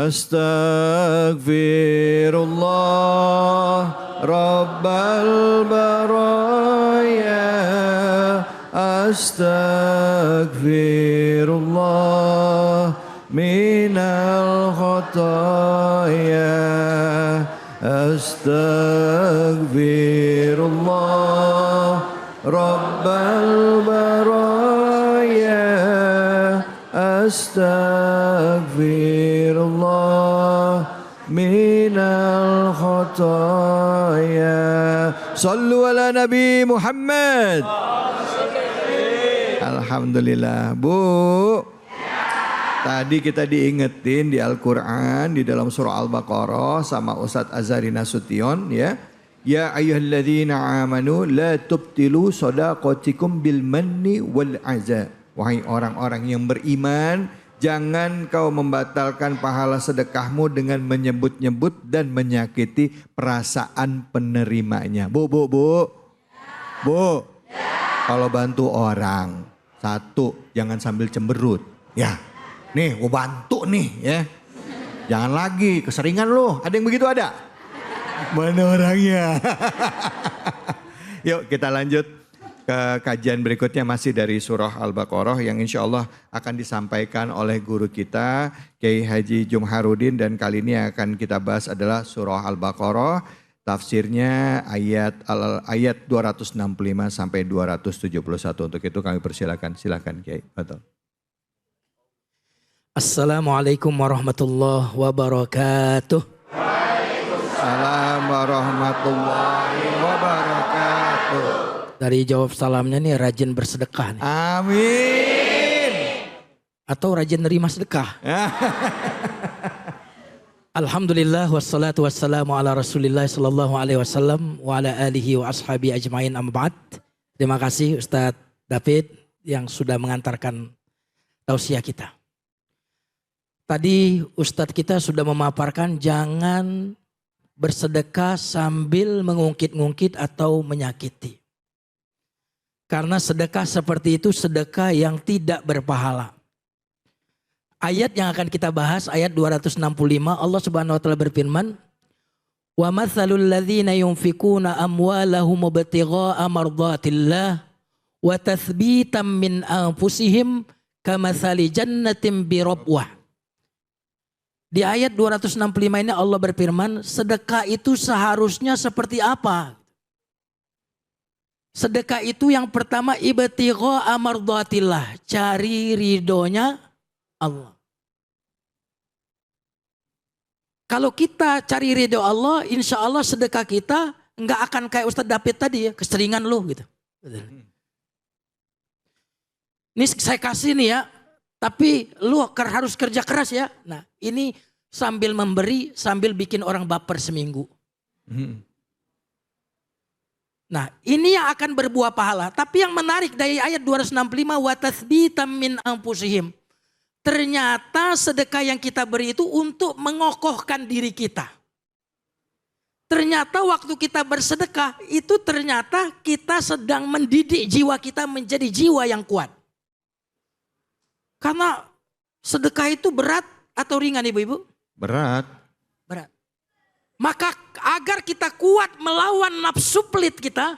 Astaghfirullah Rabbal baraya. Astaghfirullah minal khataya. Astaghfirullah Rabbal baraya. Astaghfirullah minal khataya. Sallu ala Nabi Muhammad. Alhamdulillah. Bu, tadi kita diingetin di Al-Quran di dalam surah Al-Baqarah sama Ustadz Azhari Nasution ya. Ya ayyuhalladzina amanu la tubtilu shadaqatikum bil manni wal aza. Wahai orang-orang yang beriman, jangan kau membatalkan pahala sedekahmu dengan menyebut-nyebut dan menyakiti perasaan penerimanya. Bu. Kalau bantu orang, satu, jangan sambil cemberut. Ya, nih gue bantu nih ya. Jangan lagi, keseringan loh. Ada yang begitu ada? Mana orangnya? Yuk kita lanjut ke kajian berikutnya masih dari surah Al-Baqarah yang insya Allah akan disampaikan oleh guru kita Kiai Haji Jumharudin, dan kali ini akan kita bahas adalah surah Al-Baqarah, tafsirnya ayat 265 sampai 271. Untuk itu kami persilakan, silakan Kiai. Betul. Assalamualaikum warahmatullahi wabarakatuh. Waalaikumsalam warahmatullahi wabarakatuh. Dari jawab salamnya nih rajin bersedekah nih. Amin. Atau rajin nerima sedekah. Alhamdulillah wassalatu wassalamu ala Rasulillah sallallahu alaihi wasallam wa ala alihi wa ashabi ajmain amma ba'd. Terima kasih Ustadz David yang sudah mengantarkan tausiah kita. Tadi Ustadz kita sudah memaparkan jangan bersedekah sambil mengungkit-ungkit atau menyakiti. Karena sedekah seperti itu sedekah yang tidak berpahala. Ayat yang akan kita bahas ayat 265, Allah Subhanahu wa taala berfirman, "Wa matsalul ladzina yunfikuna amwalahum ibtigha'a mardhatillah wa tathbitan min anfusihim kamatsali jannatin birabwah." Di ayat 265 ini Allah berfirman, sedekah itu seharusnya seperti apa? Sedekah itu yang pertama ibtigha'a mardhatillah, cari ridhonya Allah. Kalau kita cari ridho Allah, insya Allah sedekah kita nggak akan kayak Ustadz David tadi ya, keseringan lu gitu. Ini saya kasih nih ya, tapi lu harus kerja keras ya. Nah ini sambil memberi, sambil bikin orang baper seminggu. Nah ini yang akan berbuah pahala. Tapi yang menarik dari ayat 265, wa tathbitan min anfusihim. Ternyata sedekah yang kita beri itu untuk mengokohkan diri kita. Ternyata waktu kita bersedekah itu ternyata kita sedang mendidik jiwa kita menjadi jiwa yang kuat. Karena sedekah itu berat atau ringan ibu-ibu? Berat. Berat. Maka agar kita kuat melawan nafsu pelit kita,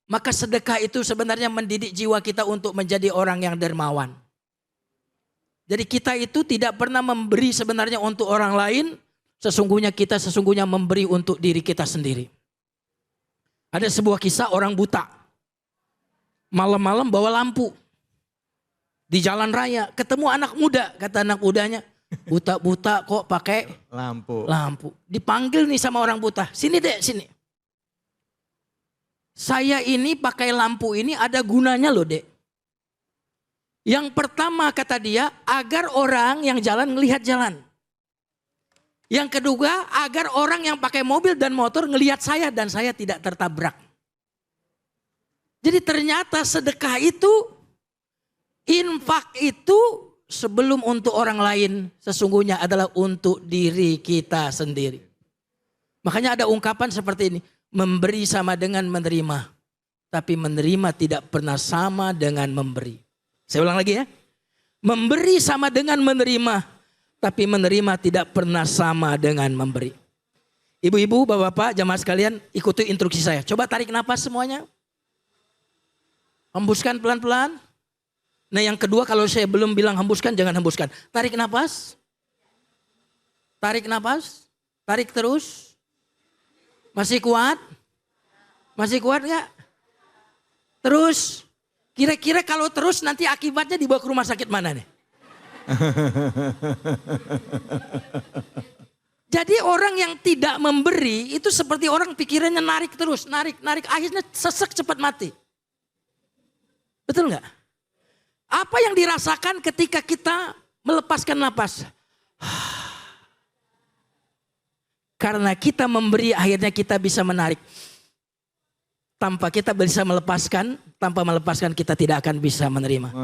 maka sedekah itu sebenarnya mendidik jiwa kita untuk menjadi orang yang dermawan. Jadi kita itu tidak pernah memberi sebenarnya untuk orang lain, sesungguhnya kita memberi untuk diri kita sendiri. Ada sebuah kisah orang buta. Malam-malam bawa lampu. Di jalan raya ketemu anak muda, kata anak mudanya, buta-buta kok pakai lampu. Dipanggil nih sama orang buta, sini dek, sini. Saya ini pakai lampu ini ada gunanya loh dek. Yang pertama kata dia, agar orang yang jalan ngelihat jalan. Yang kedua, agar orang yang pakai mobil dan motor ngelihat saya dan saya tidak tertabrak. Jadi ternyata sedekah itu, infak itu sebelum untuk orang lain sesungguhnya adalah untuk diri kita sendiri. Makanya ada ungkapan seperti ini, memberi sama dengan menerima. Tapi menerima tidak pernah sama dengan memberi. Saya ulang lagi ya. Memberi sama dengan menerima. Tapi menerima tidak pernah sama dengan memberi. Ibu-ibu, bapak-bapak, jamaah sekalian, ikuti instruksi saya. Coba tarik nafas semuanya. Hembuskan pelan-pelan. Nah yang kedua, kalau saya belum bilang hembuskan, jangan hembuskan. Tarik nafas. Tarik nafas. Tarik terus. Masih kuat? Masih kuat nggak? Terus. Kira-kira kalau terus nanti akibatnya dibawa ke rumah sakit mana nih? Jadi orang yang tidak memberi itu seperti orang pikirannya narik terus, narik, akhirnya sesek cepat mati. Betul nggak? Apa yang dirasakan ketika kita melepaskan napas? Karena kita memberi akhirnya kita bisa menarik. Tanpa kita bisa melepaskan, tanpa melepaskan kita tidak akan bisa menerima.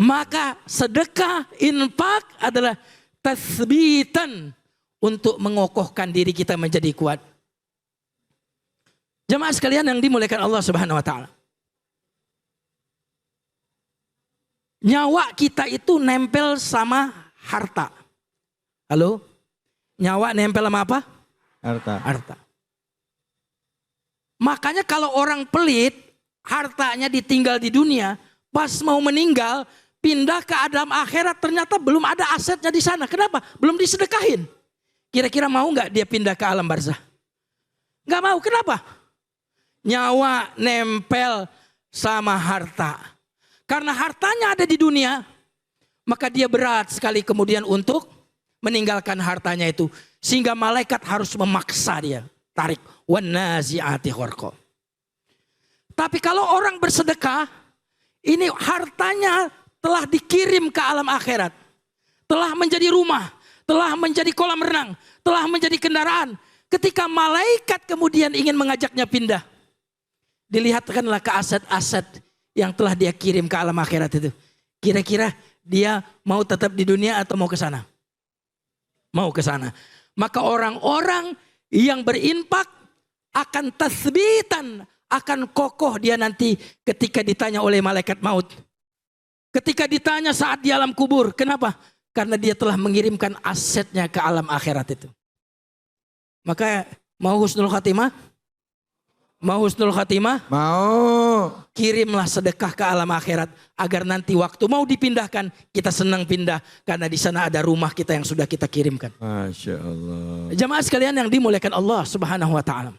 Maka sedekah, infak adalah tathbitan. Untuk mengokohkan diri kita menjadi kuat. Jemaah sekalian yang dimuliakan Allah Subhanahu wa taala. Nyawa kita itu nempel sama harta. Halo? Nyawa nempel sama apa? Harta. Makanya kalau orang pelit, hartanya ditinggal di dunia, pas mau meninggal, pindah ke alam akhirat ternyata belum ada asetnya di sana. Kenapa? Belum disedekahin. Kira-kira mau nggak dia pindah ke alam barzah? Nggak mau, kenapa? Nyawa nempel sama harta. Karena hartanya ada di dunia, maka dia berat sekali kemudian untuk meninggalkan hartanya itu. Sehingga malaikat harus memaksa dia. Tarik. Wanazi'ati gharqa. Tapi kalau orang bersedekah, ini hartanya telah dikirim ke alam akhirat. Telah menjadi rumah. Telah menjadi kolam renang, telah menjadi kendaraan. Ketika malaikat kemudian ingin mengajaknya pindah, dilihatkanlah ke aset-aset yang telah dia kirim ke alam akhirat itu. Kira-kira dia mau tetap di dunia atau mau ke sana? Mau ke sana. Maka orang-orang yang berinfak akan tasbitan, akan kokoh dia nanti ketika ditanya oleh malaikat maut. Ketika ditanya saat di alam kubur, kenapa? Karena dia telah mengirimkan asetnya ke alam akhirat itu. Maka mau husnul khatimah? Mau husnul khatimah? Mau. Kirimlah sedekah ke alam akhirat. Agar nanti waktu mau dipindahkan, kita senang pindah. Karena di sana ada rumah kita yang sudah kita kirimkan. Masya Allah. Jamaah sekalian yang dimuliakan Allah Subhanahu wa ta'ala.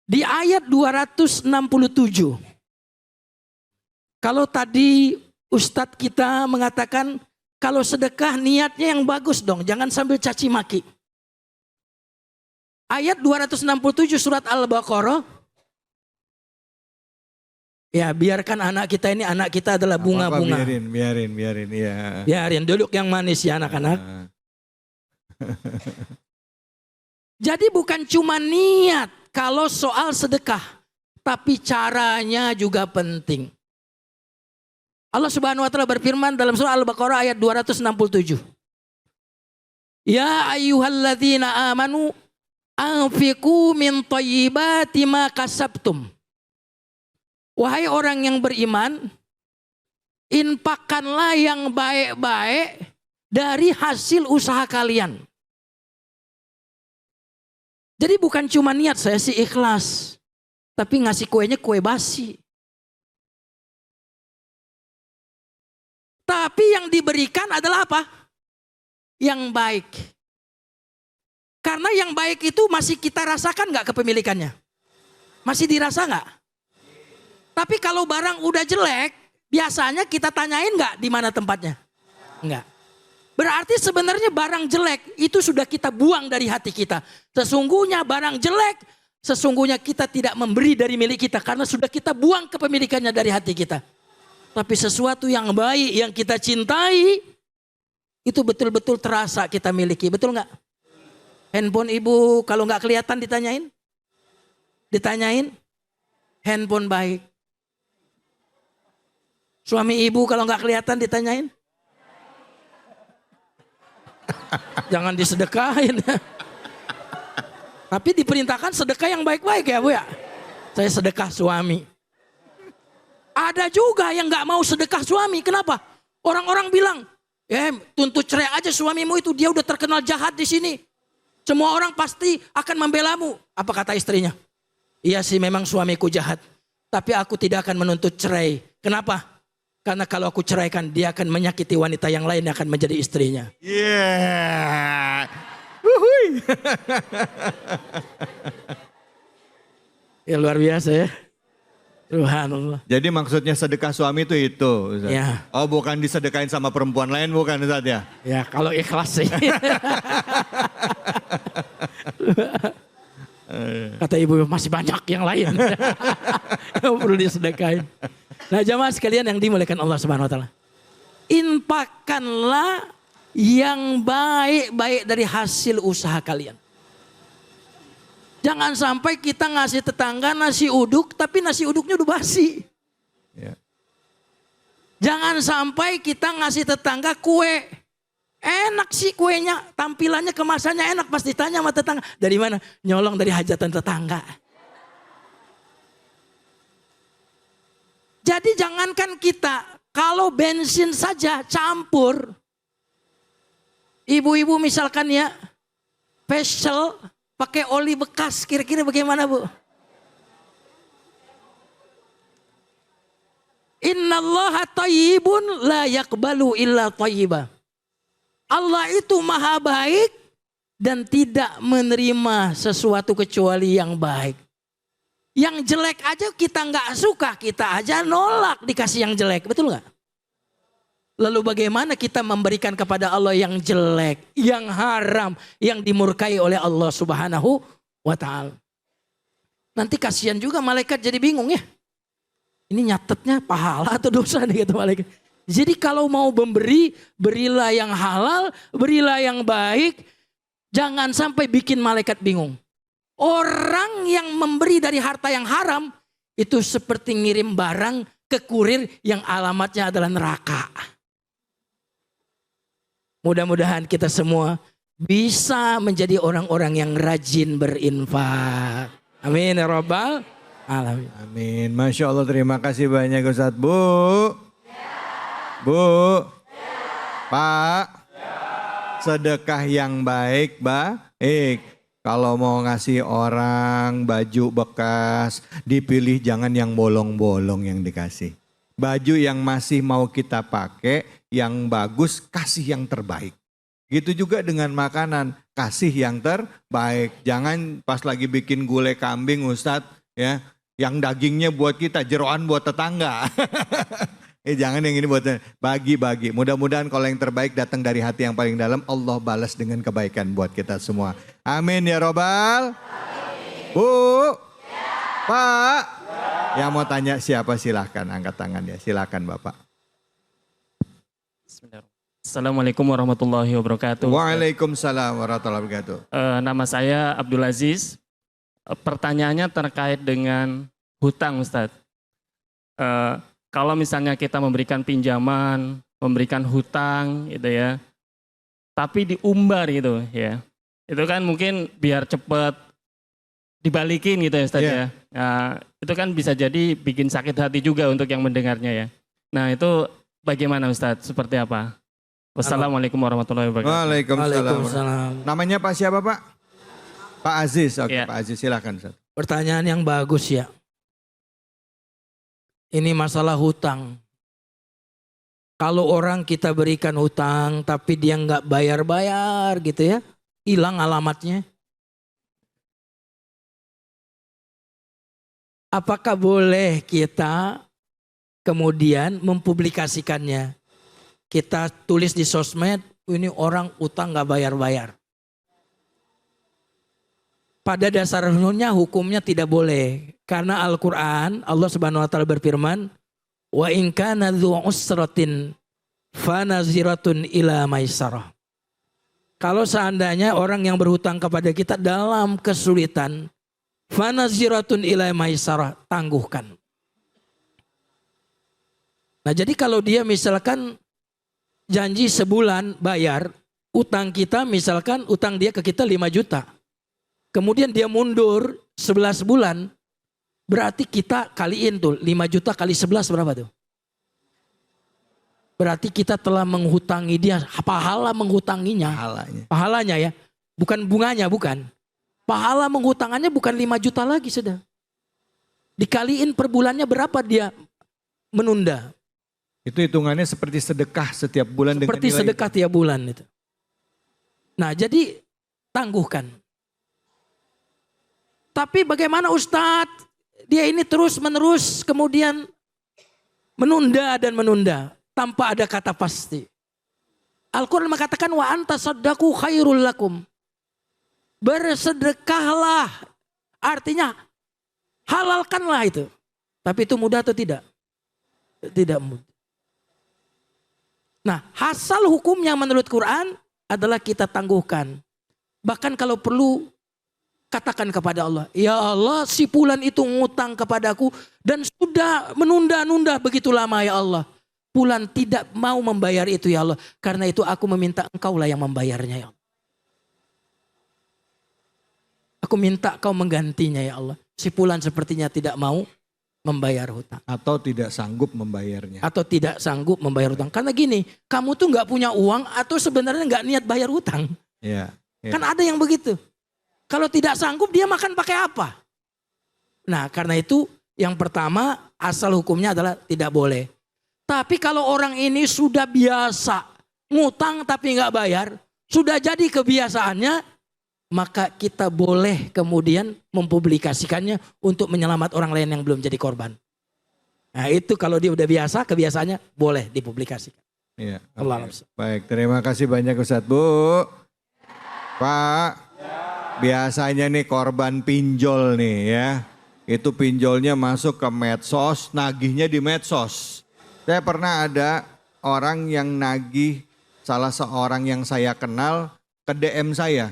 Di ayat 267. Kalau tadi Ustadz kita mengatakan kalau sedekah niatnya yang bagus dong. Jangan sambil caci maki. Ayat 267 surat Al-Baqarah. Ya biarkan anak kita ini, anak kita adalah bunga-bunga. Biarin. Ya. Biarin duduk yang manis ya anak-anak. Jadi bukan cuma niat kalau soal sedekah. Tapi caranya juga penting. Allah Subhanahu wa taala berfirman dalam surah Al-Baqarah ayat 267. Ya ayyuhalladzina amanu anfiqu min thayyibati ma kasabtum. Wahai orang yang beriman, infakkanlah yang baik-baik dari hasil usaha kalian. Jadi bukan cuma niat saya sih ikhlas, tapi ngasih kuenya kue basi. Tapi yang diberikan adalah apa? Yang baik. Karena yang baik itu masih kita rasakan gak kepemilikannya? Masih dirasa gak? Tapi kalau barang udah jelek, biasanya kita tanyain gak di mana tempatnya? Enggak. Berarti sebenarnya barang jelek itu sudah kita buang dari hati kita. Sesungguhnya barang jelek, sesungguhnya kita tidak memberi dari milik kita. Karena sudah kita buang kepemilikannya dari hati kita. Tapi sesuatu yang baik yang kita cintai itu betul-betul terasa kita miliki. Betul nggak? Handphone ibu kalau nggak kelihatan ditanyain handphone baik. Suami ibu kalau nggak kelihatan ditanyain, jangan disedekahin. Tapi diperintahkan sedekah yang baik-baik ya Bu ya. Saya sedekah suami. Ada juga yang gak mau sedekah suami. Kenapa? Orang-orang bilang, Tuntut cerai aja suamimu itu, dia udah terkenal jahat di sini. Semua orang pasti akan membelamu. Apa kata istrinya? Iya sih memang suamiku jahat. Tapi aku tidak akan menuntut cerai. Kenapa? Karena kalau aku ceraikan dia akan menyakiti wanita yang lain yang akan menjadi istrinya. Yeah. Ya luar biasa ya. Subhanallah. Jadi maksudnya sedekah suami itu Ustaz? Ya. Oh bukan disedekain sama perempuan lain bukan Ustaz ya? Ya kalau ikhlas sih. Kata ibu masih banyak yang lain. Yang perlu disedekain. Nah jamaah sekalian yang dimuliakan Allah Subhanahu wa taala. Infakkanlah yang baik-baik dari hasil usaha kalian. Jangan sampai kita ngasih tetangga nasi uduk, tapi nasi uduknya udah basi. Ya. Jangan sampai kita ngasih tetangga kue. Enak sih kuenya, tampilannya kemasannya enak. Pasti tanya sama tetangga, dari mana? Nyolong dari hajatan tetangga. Jadi jangankan kita, kalau bensin saja campur. Ibu-ibu misalkan ya, special pakai oli bekas, kira-kira bagaimana Bu? Innallaha thayyibun la yaqbalu illa thayyiba. Allah itu maha baik dan tidak menerima sesuatu kecuali yang baik. Yang jelek aja kita nggak suka, kita aja nolak dikasih yang jelek, betul nggak? Lalu bagaimana kita memberikan kepada Allah yang jelek, yang haram, yang dimurkai oleh Allah Subhanahu wa ta'ala. Nanti kasihan juga malaikat jadi bingung ya. Ini nyatetnya pahala atau dosa nih kata malaikat. Jadi kalau mau memberi, berilah yang halal, berilah yang baik. Jangan sampai bikin malaikat bingung. Orang yang memberi dari harta yang haram, itu seperti ngirim barang ke kurir yang alamatnya adalah neraka. Mudah-mudahan kita semua bisa menjadi orang-orang yang rajin berinfak. Amin ya rabbal alamin. Amin. Masya Allah terima kasih banyak Ustaz. Bu. Bu. Pak. Sedekah yang baik baik. Kalau mau ngasih orang baju bekas dipilih jangan yang bolong-bolong yang dikasih. Baju yang masih mau kita pakai yang bagus kasih yang terbaik. Gitu juga dengan makanan kasih yang terbaik. Jangan pas lagi bikin gulai kambing Ustadz ya, yang dagingnya buat kita, jeroan buat tetangga. Jangan yang ini buat bagi-bagi. Mudah-mudahan kalau yang terbaik datang dari hati yang paling dalam, Allah balas dengan kebaikan buat kita semua. Amin ya robbal. Bu, Pak, yang mau tanya siapa silahkan angkat tangan ya. Silahkan Bapak. Assalamualaikum warahmatullahi wabarakatuh. Waalaikumsalam warahmatullahi wabarakatuh. Nama saya Abdul Aziz. Pertanyaannya terkait dengan hutang Ustadz. Kalau misalnya kita memberikan pinjaman, memberikan hutang gitu ya, tapi diumbar gitu ya. Itu kan mungkin biar cepat dibalikin gitu ya Ustadz ya. Nah, itu kan bisa jadi bikin sakit hati juga untuk yang mendengarnya ya. Nah itu bagaimana Ustadz? Seperti apa? Wassalamualaikum warahmatullahi wabarakatuh. Waalaikumsalam. Namanya Pak siapa Pak? Pak Aziz. Oke, Ya. Pak Aziz silakan. Ustaz. Pertanyaan yang bagus ya. Ini masalah hutang. Kalau orang kita berikan hutang tapi dia nggak bayar-bayar gitu ya, hilang alamatnya. Apakah boleh kita kemudian mempublikasikannya? Kita tulis di sosmed, ini orang utang nggak bayar-bayar. Pada dasarnya hukumnya tidak boleh. Karena Al-Quran, Allah Subhanahu wa ta'ala berfirman, wa in kana dzu usratin fanaziratun ila maisarah. Kalau seandainya orang yang berhutang kepada kita dalam kesulitan, fanaziratun ila maisarah, tangguhkan. Nah jadi kalau dia misalkan janji sebulan bayar, utang kita misalkan utang dia ke kita 5 juta. Kemudian dia mundur 11 bulan, berarti kita kaliin tuh 5 juta kali 11 berapa tuh? berarti kita telah menghutangi dia, pahala menghutanginya. Pahalanya ya, bukan bunganya, bukan. Pahala menghutangannya bukan 5 juta lagi sudah. Dikaliin per bulannya berapa dia menunda. Itu hitungannya seperti sedekah setiap bulan dengan nilai. Seperti sedekah tiap bulan itu. Nah jadi tangguhkan. Tapi bagaimana Ustadz? Dia ini terus menerus kemudian menunda dan menunda. Tanpa ada kata pasti. Al-Quran mengatakan wa anta saddaku khairul lakum. Bersedekahlah. Artinya halalkanlah itu. Tapi itu mudah atau tidak? Tidak mudah. Nah, asal hukumnya menurut Quran adalah kita tangguhkan. Bahkan kalau perlu katakan kepada Allah, ya Allah si fulan itu ngutang kepadaku dan sudah menunda-nunda begitu lama ya Allah. Fulan tidak mau membayar itu ya Allah. Karena itu aku meminta engkaulah yang membayarnya ya Allah. Aku minta kau menggantinya ya Allah. Si fulan sepertinya tidak mau membayar hutang. Atau tidak sanggup membayarnya. Atau tidak sanggup membayar hutang. Karena gini, kamu tuh gak punya uang atau sebenarnya gak niat bayar hutang. Ya, ya. Kan ada yang begitu. Kalau tidak sanggup dia makan pakai apa? Nah karena itu yang pertama asal hukumnya adalah tidak boleh. Tapi kalau orang ini sudah biasa ngutang tapi nggak bayar. Sudah jadi kebiasaannya. Maka kita boleh kemudian mempublikasikannya untuk menyelamat orang lain yang belum jadi korban. Nah itu kalau dia udah biasa kebiasaannya boleh dipublikasikan. Iya. Allah. Baik terima kasih banyak Ustadz. Bu. Pak. Biasanya nih korban pinjol nih ya. Itu pinjolnya masuk ke medsos, nagihnya di medsos. Saya pernah ada orang yang nagih salah seorang yang saya kenal ke DM saya.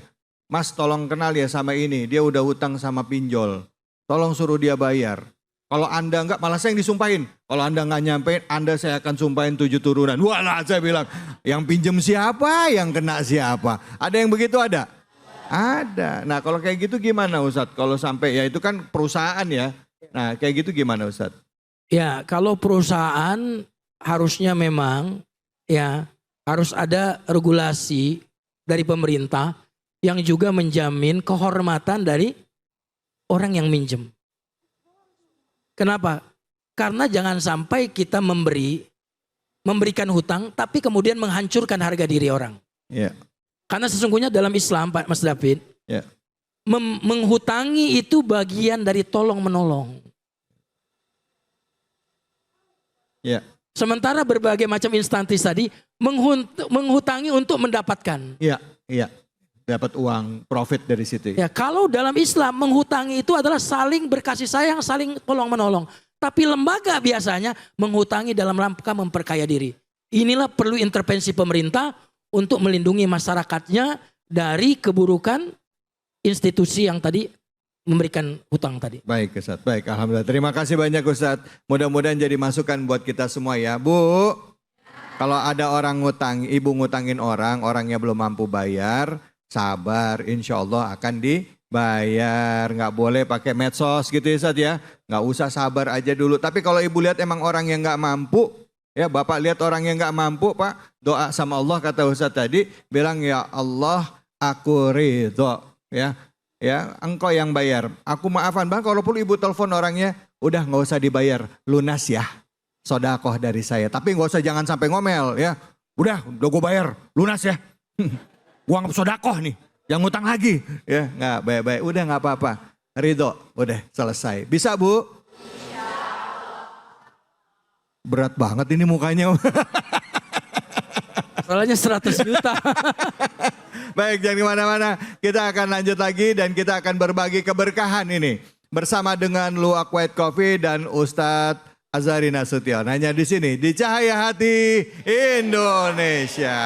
Mas tolong kenal ya sama ini, dia udah hutang sama pinjol. Tolong suruh dia bayar. Kalau Anda enggak, malah saya yang disumpahin. Kalau Anda enggak nyampein, Anda saya akan sumpahin 7 turunan. Walah saya bilang, yang pinjem siapa, yang kena siapa. Ada yang begitu ada? Ada. Nah kalau kayak gitu gimana Ustadz? Kalau sampai ya itu kan perusahaan ya. Nah kayak gitu gimana Ustadz? Ya kalau perusahaan harusnya memang ya harus ada regulasi dari pemerintah yang juga menjamin kehormatan dari orang yang minjem. Kenapa? Karena jangan sampai kita memberikan hutang tapi kemudian menghancurkan harga diri orang. Ya. Karena sesungguhnya dalam Islam Pak Mas David, ya. Menghutangi itu bagian dari tolong menolong. Ya. Sementara berbagai macam instansi tadi menghutangi untuk mendapatkan. Iya, iya. Dapat uang profit dari situ. Ya, kalau dalam Islam menghutangi itu adalah saling berkasih sayang, saling tolong menolong. Tapi lembaga biasanya menghutangi dalam rangka memperkaya diri. Inilah perlu intervensi pemerintah untuk melindungi masyarakatnya dari keburukan institusi yang tadi memberikan hutang tadi. Baik Ustadz, baik Alhamdulillah. Terima kasih banyak Ustadz. Mudah-mudahan jadi masukan buat kita semua ya. Bu, kalau ada orang ngutang, ibu ngutangin orang, orangnya belum mampu bayar, sabar insya Allah akan dibayar. Nggak boleh pakai medsos gitu ya Ustadz ya. Nggak usah sabar aja dulu. Tapi kalau ibu lihat emang orang yang nggak mampu, ya Bapak lihat orang yang gak mampu Pak, doa sama Allah kata Ustadz tadi, bilang ya Allah aku ridho ya, ya engkau yang bayar, aku maafan Bang kalau perlu ibu telepon orangnya, udah gak usah dibayar, lunas ya, sodakoh dari saya, tapi gak usah jangan sampai ngomel ya, udah gue bayar, lunas ya, uang sodakoh nih, yang ngutang lagi, ya nggak baik-baik, udah gak apa-apa, ridho, udah selesai, bisa Bu? Berat banget ini mukanya. Soalnya 100 juta. Baik, jangan kemana-mana. Kita akan lanjut lagi dan kita akan berbagi keberkahan ini. Bersama dengan Luwak White Coffee dan Ustadz Azhari Nasution. Hanya di sini, di Cahaya Hati Indonesia.